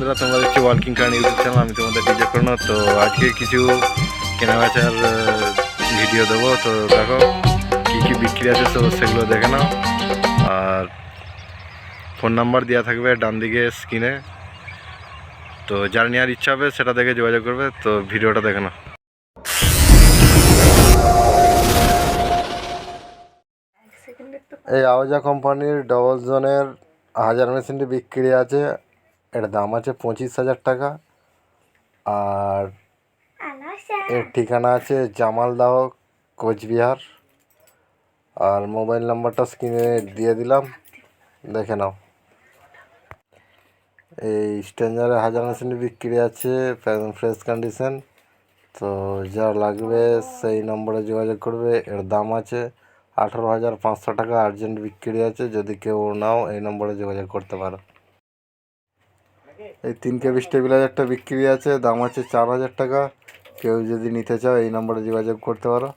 বন্ধুরা, তোমরা দেখছি ওয়ার্কিং কার ইউটিউব চ্যানেল। আমি তোমাদের ডিজে করোনা। তো আজকে কিছু কেনাবেচার ভিডিও দেবো। তো দেখো কী কী বিক্রি আছে, তো সেগুলো দেখে নাও। আর ফোন নাম্বার দেওয়া থাকবে ডান দিকে স্ক্রিনে। তো যার নেওয়ার ইচ্ছা হবে সেটা দেখে যোগাযোগ করবে। তো ভিডিওটা দেখে নাও। এই আওয়াজা কোম্পানির ডবল জোনের হাজার মেশিনটি বিক্রি আছে। এর দাম আছে 25,000 টাকা। আর এর ঠিকানা আছে জামালদাহ, কোচবিহার। আর মোবাইল নাম্বারটা স্ক্রিনে দিয়ে দিলাম, দেখে নাও। এই স্ট্রেঞ্জারের হাজার মেশিনটি বিক্রি আছে, ফ্রেশ কন্ডিশন। তো যা লাগবে সেই নম্বরে যোগাযোগ করবে। এর দাম আছে 18,500 টাকা। আর্জেন্ট বিক্রি আছে, যদি কেউ নাও এই নম্বরে যোগাযোগ করতে পারো। এই 3 KB স্টেবিলাইজারটা বিক্রি আছে, দাম আছে 4,000 টাকা। কেউ যদি নিতে চাও এই নম্বরে যোগাযোগ করতে পারো।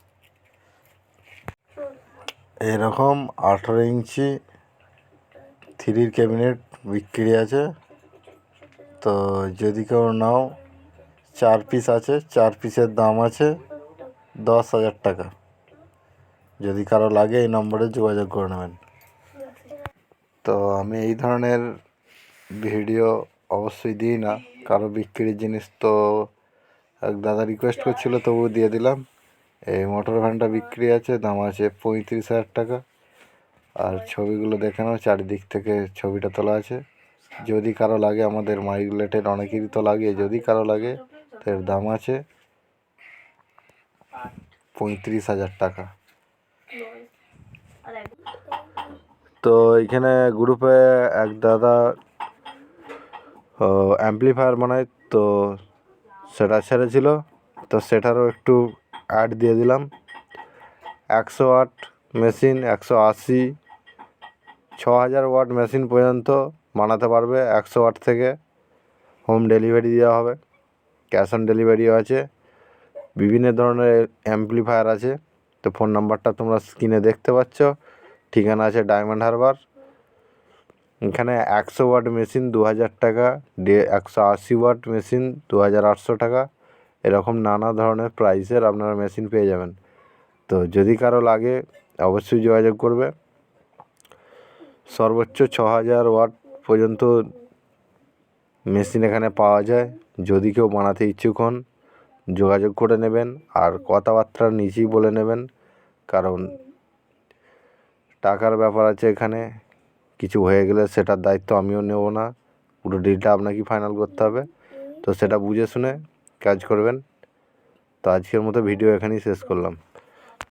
এরকম 18 ইঞ্চি 3 ক্যাবিনেট বিক্রি আছে। তো যদি কেউ নাও 4 পিস আছে, 4 পিসের দাম আছে 10,000 টাকা। যদি কারো লাগে এই নম্বরে যোগাযোগ করে নেবেন। তো আমি এই ধরনের ভিডিও অবশ্যই দিই না, কারো বিক্রির জিনিস। তো এক দাদা রিকোয়েস্ট করছিল, তবুও দিয়ে দিলাম। এই মোটর ভ্যানটা বিক্রি আছে, দাম আছে 35,000 টাকা। আর ছবিগুলো দেখে নাও, চারিদিক থেকে ছবিটা তোলা আছে। যদি কারো লাগে, আমাদের মাইক রিলেটেড অনেকেরই তো লাগে, যদি কারো লাগে তো এর দাম আছে 35,000 টাকা। তো এখানে গ্রুপে এক দাদা অ্যাম্পলিফায়ার বানায়, তো সেটা ছেড়েছিল। তো সেটারও একটু অ্যাড দিয়ে দিলাম। 100 ওয়াট মেশিন, 180, 6,000 ওয়াট মেশিন পর্যন্ত বানাতে পারবে। 100 ওয়াট থেকে হোম ডেলিভারি দেওয়া হবে, ক্যাশ অন ডেলিভারিও আছে। বিভিন্ন ধরনের অ্যাম্পলিফায়ার আছে। তো ফোন নাম্বারটা তোমরা স্ক্রিনে দেখতে পাচ্ছ। ঠিকানা আছে ডায়মন্ড হারবার। এখানে 100 ওয়াট মেশিন 2,000 টাকা, 180 ওয়াট মেশিন 2,800 টাকা। এরকম নানা ধরনের প্রাইসের আপনারা মেশিন পেয়ে যাবেন। তো যদি কারো লাগে অবশ্যই যোগাযোগ করবে। সর্বোচ্চ 6,000 ওয়াট পর্যন্ত মেশিন এখানে পাওয়া যায়। যদি কেউ বানাতে ইচ্ছুক হন যোগাযোগ করে নেবেন। আর কথাবার্তা নিচেই বলে নেবেন, কারণ টাকার ব্যাপার আছে এখানে। কিছু হয়ে গেলে সেটার দায়িত্ব আমিও নেব না, পুরো ডিলটা আপনাকেই ফাইনাল করতে হবে। তো সেটা বুঝে শুনে কাজ করবেন। তো আজকের মতো ভিডিও এখানেই শেষ করলাম।